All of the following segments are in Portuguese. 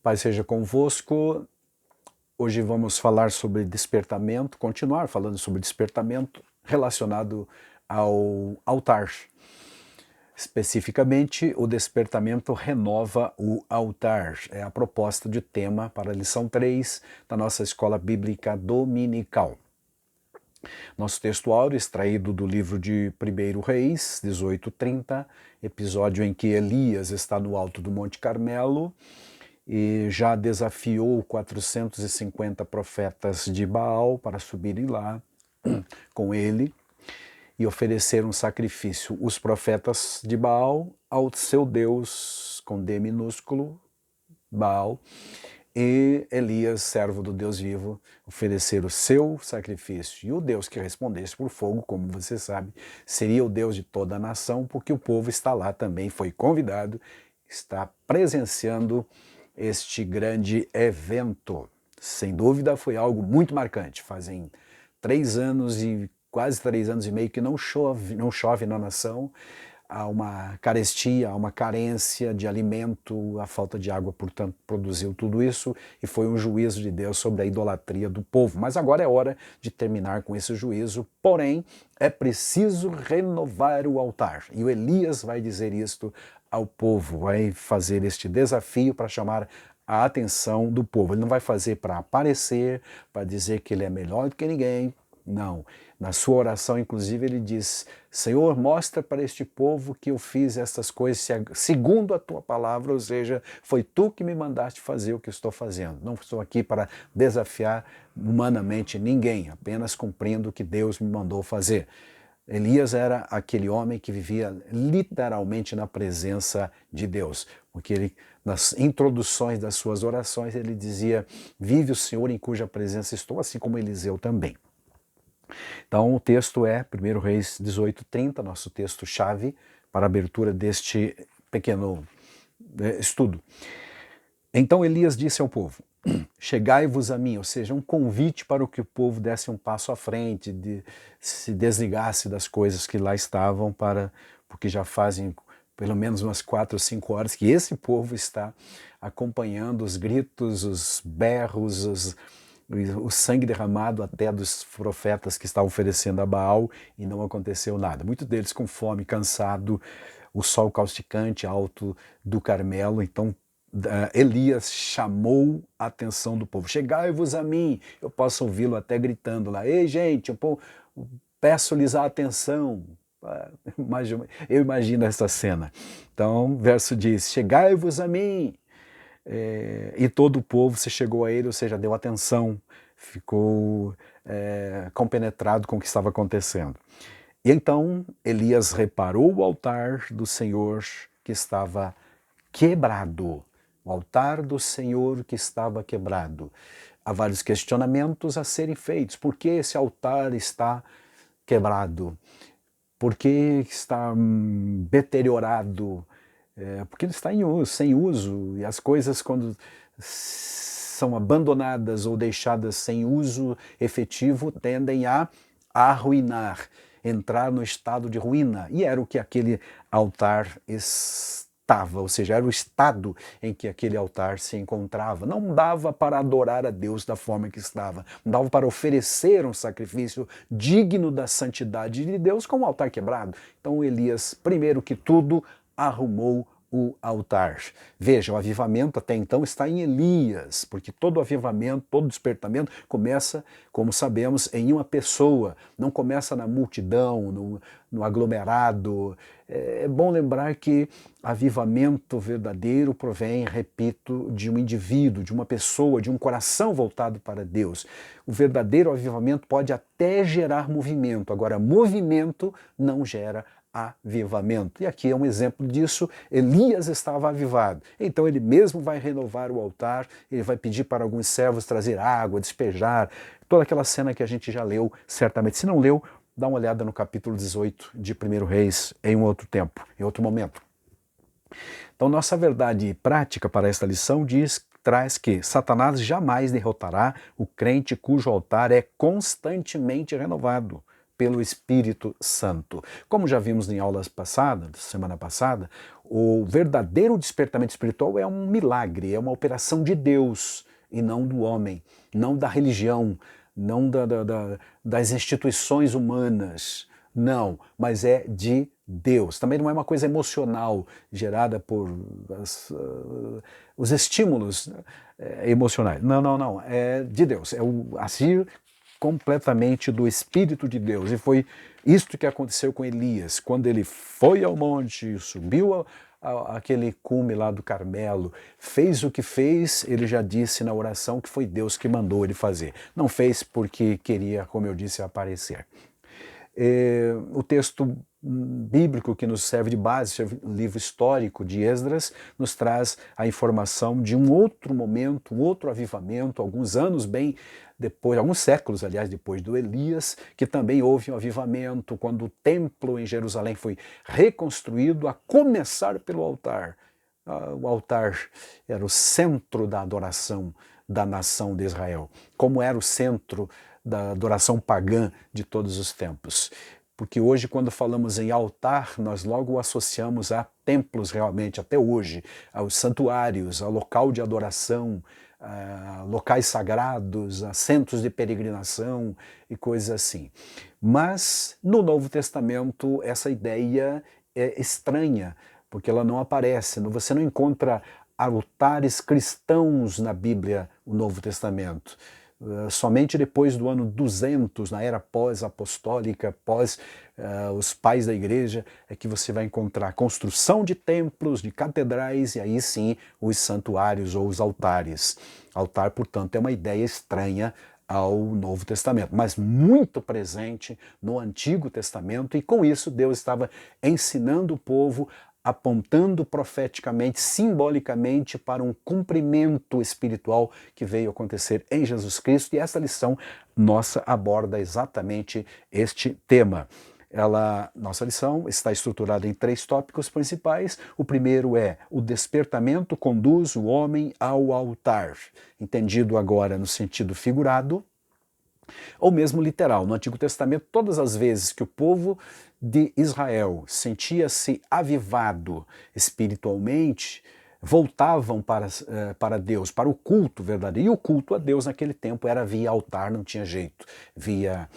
Paz seja convosco. Hoje vamos falar sobre despertamento, continuar falando sobre despertamento relacionado ao altar. Especificamente, o despertamento renova o altar. É a proposta de tema para a lição 3 da nossa escola bíblica dominical. Nosso texto áureo extraído do livro de 1 Reis, 18:30, episódio em que Elias está no alto do Monte Carmelo e já desafiou 450 profetas de Baal para subirem lá com ele e oferecer um sacrifício. Os profetas de Baal ao seu Deus, com D minúsculo, Baal, e Elias, servo do Deus vivo, oferecer o seu sacrifício. E o Deus que respondesse por fogo, como você sabe, seria o Deus de toda a nação, porque o povo está lá também, foi convidado, está presenciando este grande evento. Sem dúvida foi algo muito marcante. Fazem 3 anos e quase 3 anos e meio que não chove na nação. Há uma carestia, há uma carência de alimento, a falta de água, portanto, produziu tudo isso e foi um juízo de Deus sobre a idolatria do povo. Mas agora é hora de terminar com esse juízo, porém, é preciso renovar o altar. E o Elias vai dizer isto ao povo, vai fazer este desafio para chamar a atenção do povo. Ele não vai fazer para aparecer, para dizer que ele é melhor do que ninguém, não. Na sua oração, inclusive, ele diz: Senhor, mostra para este povo que eu fiz estas coisas segundo a tua palavra, ou seja, foi tu que me mandaste fazer o que estou fazendo. Não estou aqui para desafiar humanamente ninguém, apenas cumprindo o que Deus me mandou fazer. Elias era aquele homem que vivia literalmente na presença de Deus, porque ele, nas introduções das suas orações, ele dizia: vive o Senhor em cuja presença estou, assim como Eliseu também. Então o texto é 1 Reis 18:30, nosso texto-chave para a abertura deste pequeno estudo. Então Elias disse ao povo: chegai-vos a mim, ou seja, um convite para que o povo desse um passo à frente, se desligasse das coisas que lá estavam, porque já fazem pelo menos umas 4 ou 5 horas que esse povo está acompanhando os gritos, os berros, o sangue derramado até dos profetas que estavam oferecendo a Baal e não aconteceu nada. Muitos deles com fome, cansado, o sol causticante alto do Carmelo. Então Elias chamou a atenção do povo. Chegai-vos a mim. Eu posso ouvi-lo até gritando lá: ei gente, eu peço-lhes a atenção. Eu imagino essa cena. Então o verso diz: chegai-vos a mim. E todo o povo se chegou a ele, ou seja, deu atenção, ficou compenetrado com o que estava acontecendo. E então Elias reparou o altar do Senhor que estava quebrado. O altar do Senhor que estava quebrado. Há vários questionamentos a serem feitos. Por que esse altar está quebrado? Por que está deteriorado? Porque ele está sem uso, e as coisas, quando são abandonadas ou deixadas sem uso efetivo, tendem a arruinar, entrar no estado de ruína. E era o que aquele altar estava, ou seja, era o estado em que aquele altar se encontrava. Não dava para adorar a Deus da forma que estava, não dava para oferecer um sacrifício digno da santidade de Deus com o altar quebrado. Então Elias, primeiro que tudo, arrumou o altar. Veja, o avivamento até então está em Elias, porque todo avivamento, todo despertamento começa, como sabemos, em uma pessoa, não começa na multidão, no aglomerado. É bom lembrar que avivamento verdadeiro provém, repito, de um indivíduo, de uma pessoa, de um coração voltado para Deus. O verdadeiro avivamento pode até gerar movimento, agora movimento não gera avivamento. E aqui é um exemplo disso. Elias estava avivado. Então ele mesmo vai renovar o altar, ele vai pedir para alguns servos trazer água, despejar, toda aquela cena que a gente já leu certamente. Se não leu, dá uma olhada no capítulo 18 de 1 Reis em um outro tempo, em outro momento. Então nossa verdade prática para esta lição traz que Satanás jamais derrotará o crente cujo altar é constantemente renovado pelo Espírito Santo. Como já vimos em aulas passadas, semana passada, O verdadeiro despertamento espiritual é um milagre, é uma operação de Deus e não do homem, não da religião, não das instituições humanas, não, mas é de Deus. Também não é uma coisa emocional gerada por os estímulos emocionais. Não, não, não, é de Deus, é o agir completamente do Espírito de Deus. E foi isto que aconteceu com Elias, quando ele foi ao monte, subiu aquele cume lá do Carmelo, fez o que fez, ele já disse na oração que foi Deus que mandou ele fazer. Não fez porque queria, como eu disse, aparecer. O texto bíblico que nos serve de base, o livro histórico de Esdras, nos traz a informação de um outro momento, um outro avivamento, alguns anos bem depois, alguns séculos, aliás, depois do Elias, que também houve um avivamento quando o templo em Jerusalém foi reconstruído, a começar pelo altar. O altar era o centro da adoração da nação de Israel, como era o centro da adoração pagã de todos os tempos. Porque hoje, quando falamos em altar, nós logo o associamos a templos realmente, até hoje, aos santuários, ao local de adoração, a locais sagrados, a centros de peregrinação e coisas assim. Mas no Novo Testamento essa ideia é estranha, porque ela não aparece, você não encontra altares cristãos na Bíblia, o Novo Testamento. Somente depois do ano 200, na era pós-apostólica, os pais da igreja, é que você vai encontrar construção de templos, de catedrais, e aí sim os santuários ou os altares. Altar, portanto, é uma ideia estranha ao Novo Testamento, mas muito presente no Antigo Testamento, e com isso Deus estava ensinando o povo, apontando profeticamente, simbolicamente para um cumprimento espiritual que veio acontecer em Jesus Cristo, e essa lição nossa aborda exatamente este tema. Nossa lição está estruturada em 3 tópicos principais. O primeiro é: o despertamento conduz o homem ao altar, entendido agora no sentido figurado, ou mesmo literal. No Antigo Testamento, todas as vezes que o povo de Israel sentia-se avivado espiritualmente, voltavam para Deus, para o culto verdadeiro. E o culto a Deus naquele tempo era via altar, não tinha jeito. Via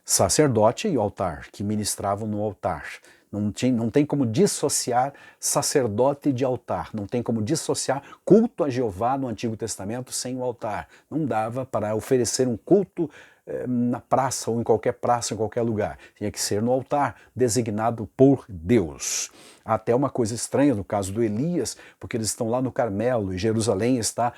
sacerdote e altar, que ministravam no altar. Não tem como dissociar sacerdote de altar, não tem como dissociar culto a Jeová no Antigo Testamento sem o altar. Não dava para oferecer um culto na praça ou em qualquer praça, em qualquer lugar. Tinha que ser no altar, designado por Deus. Há até uma coisa estranha no caso do Elias, porque eles estão lá no Carmelo e Jerusalém está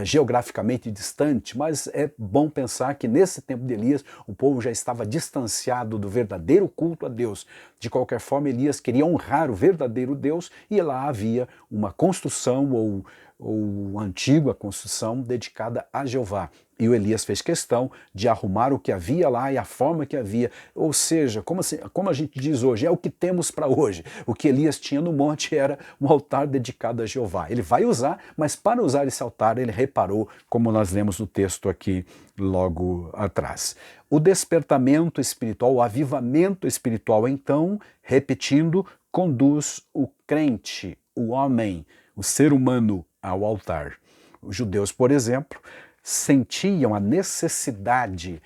geograficamente distante, mas é bom pensar que nesse tempo de Elias o povo já estava distanciado do verdadeiro culto a Deus. De qualquer forma, Elias queria honrar o verdadeiro Deus e lá havia uma construção ou antiga construção dedicada a Jeová. E o Elias fez questão de arrumar o que havia lá e a forma que havia. Ou seja, como a gente diz hoje, é o que temos para hoje. O que Elias tinha no monte era um altar dedicado a Jeová. Ele vai usar, mas para usar esse altar ele reparou, como nós lemos no texto aqui logo atrás. O despertamento espiritual, o avivamento espiritual, então, repetindo, conduz o crente, o homem, o ser humano ao altar. Os judeus, por exemplo, sentiam a necessidade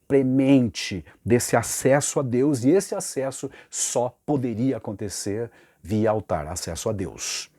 premente desse acesso a Deus, e esse acesso só poderia acontecer via altar, acesso a Deus.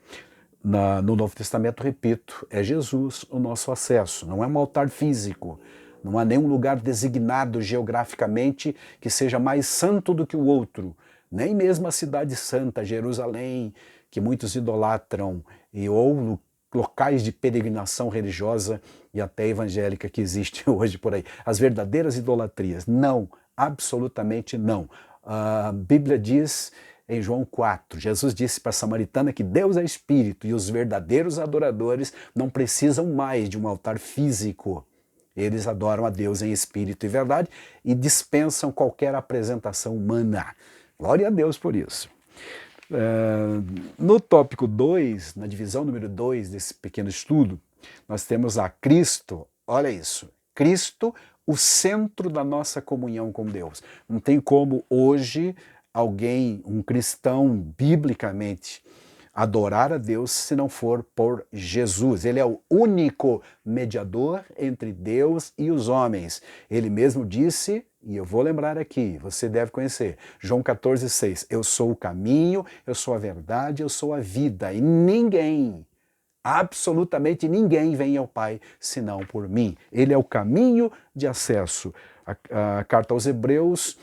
No Novo Testamento, repito, é Jesus o nosso acesso, não é um altar físico, não há nenhum lugar designado geograficamente que seja mais santo do que o outro, nem mesmo a cidade santa, Jerusalém, que muitos idolatram, ou locais de peregrinação religiosa e até evangélica que existe hoje por aí. As verdadeiras idolatrias. Não, absolutamente não. A Bíblia diz em João 4, Jesus disse para a samaritana que Deus é espírito e os verdadeiros adoradores não precisam mais de um altar físico. Eles adoram a Deus em espírito e verdade e dispensam qualquer apresentação humana. Glória a Deus por isso. No tópico 2, na divisão número 2 desse pequeno estudo, nós temos a Cristo, olha isso, Cristo, o centro da nossa comunhão com Deus. Não tem como hoje alguém, um cristão, biblicamente, adorar a Deus se não for por Jesus. Ele é o único mediador entre Deus e os homens. Ele mesmo disse, e eu vou lembrar aqui, você deve conhecer, João 14,6, eu sou o caminho, eu sou a verdade, eu sou a vida, e ninguém, absolutamente ninguém vem ao Pai senão por mim. Ele é o caminho de acesso. A carta aos Hebreus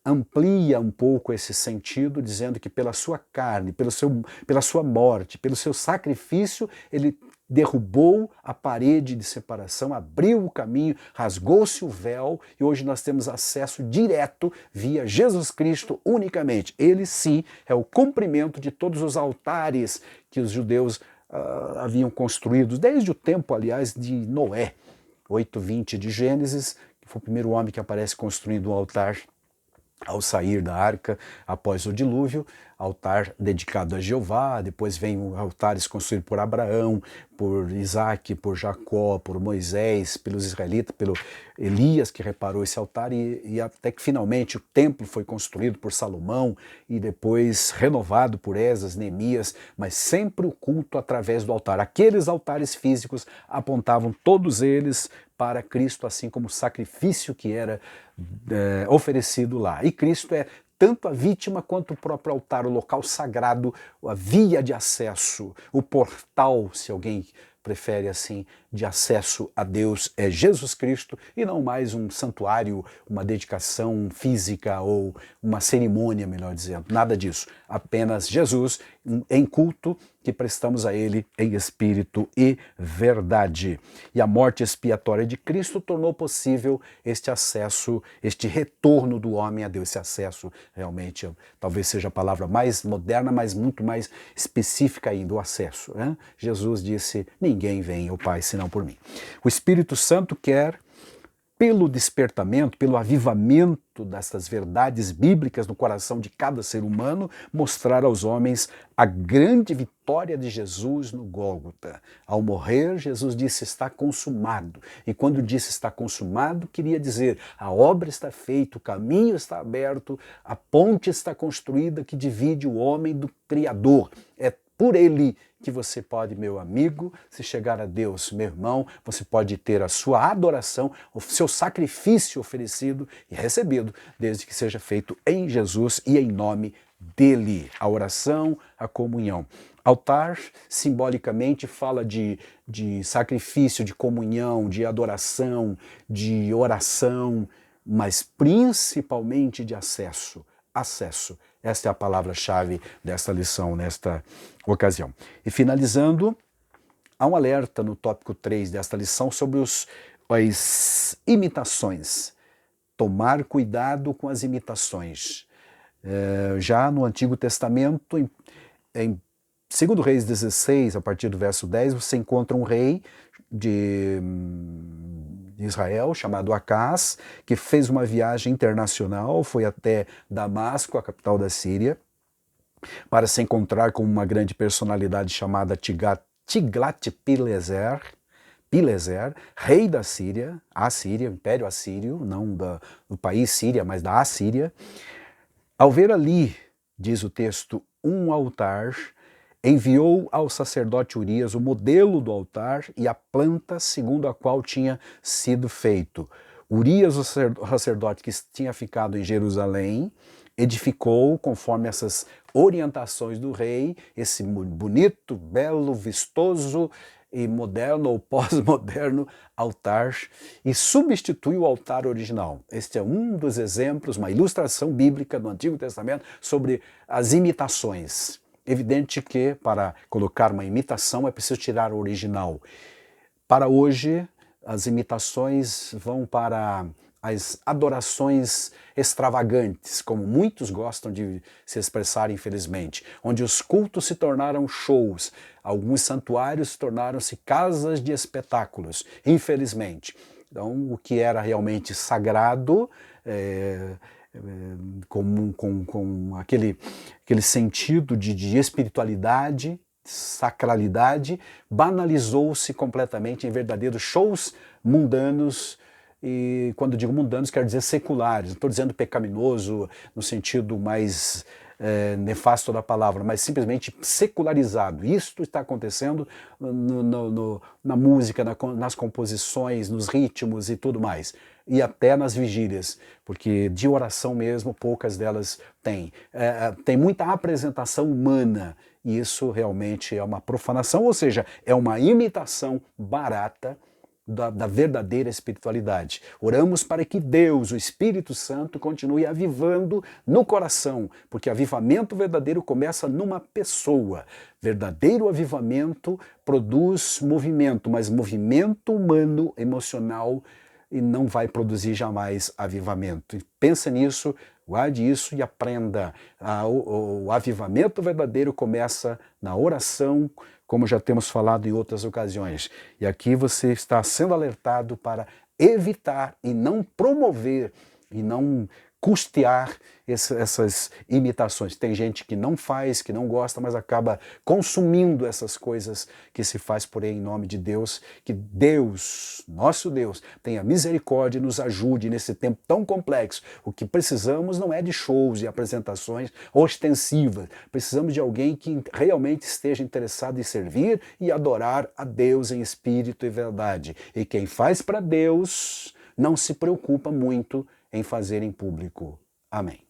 amplia um pouco esse sentido, dizendo que pela sua carne, pela sua morte, pelo seu sacrifício, ele derrubou a parede de separação, abriu o caminho, rasgou-se o véu e hoje nós temos acesso direto via Jesus Cristo unicamente. Ele sim é o cumprimento de todos os altares que os judeus haviam construído, desde o tempo, aliás, de Noé, 8:20 de Gênesis, que foi o primeiro homem que aparece construindo um altar ao sair da arca após o dilúvio, altar dedicado a Jeová, depois vem altares construídos por Abraão, por Isaac, por Jacó, por Moisés, pelos israelitas, pelo Elias que reparou esse altar e até que finalmente o templo foi construído por Salomão e depois renovado por Esdras, Neemias, mas sempre o culto através do altar. Aqueles altares físicos apontavam todos eles para Cristo, assim como o sacrifício que era oferecido lá. E Cristo é tanto a vítima quanto o próprio altar, o local sagrado, a via de acesso, o portal, se alguém prefere assim, de acesso a Deus é Jesus Cristo e não mais um santuário, uma dedicação física ou uma cerimônia, melhor dizendo. Nada disso. Apenas Jesus em culto que prestamos a Ele em espírito e verdade. E a morte expiatória de Cristo tornou possível este acesso, este retorno do homem a Deus. Esse acesso realmente talvez seja a palavra mais moderna, mas muito mais específica ainda, o acesso, né? Jesus disse, ninguém vem ao Pai senão por mim. O Espírito Santo quer, pelo despertamento, pelo avivamento dessas verdades bíblicas no coração de cada ser humano, mostrar aos homens a grande vitória de Jesus no Gólgota. Ao morrer, Jesus disse, está consumado. E quando disse está consumado, queria dizer, a obra está feita, o caminho está aberto, a ponte está construída que divide o homem do Criador. É por ele que você pode, meu amigo, se chegar a Deus, meu irmão, você pode ter a sua adoração, o seu sacrifício oferecido e recebido, desde que seja feito em Jesus e em nome dele. A oração, a comunhão. Altar, simbolicamente, fala de sacrifício, de comunhão, de adoração, de oração, mas principalmente de acesso. Acesso. Esta é a palavra-chave desta lição, nesta ocasião. E finalizando, há um alerta no tópico 3 desta lição sobre as imitações. Tomar cuidado com as imitações. Já no Antigo Testamento, em 2 Reis 16, a partir do verso 10, você encontra um rei de Israel, chamado Acás, que fez uma viagem internacional, foi até Damasco, a capital da Síria, para se encontrar com uma grande personalidade chamada Tiglat-Pileser, rei da Síria, o Império Assírio, não do país Síria, mas da Assíria. Ao ver ali, diz o texto, um altar, enviou ao sacerdote Urias o modelo do altar e a planta segundo a qual tinha sido feito. Urias, o sacerdote que tinha ficado em Jerusalém, edificou, conforme essas orientações do rei, esse bonito, belo, vistoso e moderno ou pós-moderno altar e substitui o altar original. Este é um dos exemplos, uma ilustração bíblica do Antigo Testamento sobre as imitações. Evidente que para colocar uma imitação é preciso tirar o original. Para hoje, as imitações vão para as adorações extravagantes, como muitos gostam de se expressar, infelizmente, onde os cultos se tornaram shows, alguns santuários tornaram-se casas de espetáculos, infelizmente. Então, o que era realmente sagrado, com aquele sentido de espiritualidade, sacralidade, banalizou-se completamente em verdadeiros shows mundanos e quando digo mundanos, quero dizer seculares. Não estou dizendo pecaminoso no sentido mais nefasto da palavra, mas simplesmente secularizado. Isto está acontecendo na música, nas composições, nos ritmos e tudo mais. E até nas vigílias, porque de oração mesmo, poucas delas têm. Tem muita apresentação humana, e isso realmente é uma profanação, ou seja, é uma imitação barata da verdadeira espiritualidade. Oramos para que Deus, o Espírito Santo, continue avivando no coração, porque avivamento verdadeiro começa numa pessoa. Verdadeiro avivamento produz movimento, mas movimento humano, emocional, e não vai produzir jamais avivamento. Pensa nisso, guarde isso e aprenda. O avivamento verdadeiro começa na oração, como já temos falado em outras ocasiões. E aqui você está sendo alertado para evitar e não promover e não custear essas imitações. Tem gente que não faz, que não gosta, mas acaba consumindo essas coisas que se faz por aí em nome de Deus. Que Deus, nosso Deus, tenha misericórdia e nos ajude nesse tempo tão complexo. O que precisamos não é de shows e apresentações ostensivas. Precisamos de alguém que realmente esteja interessado em servir e adorar a Deus em espírito e verdade. E quem faz para Deus não se preocupa muito em fazer em público. Amém.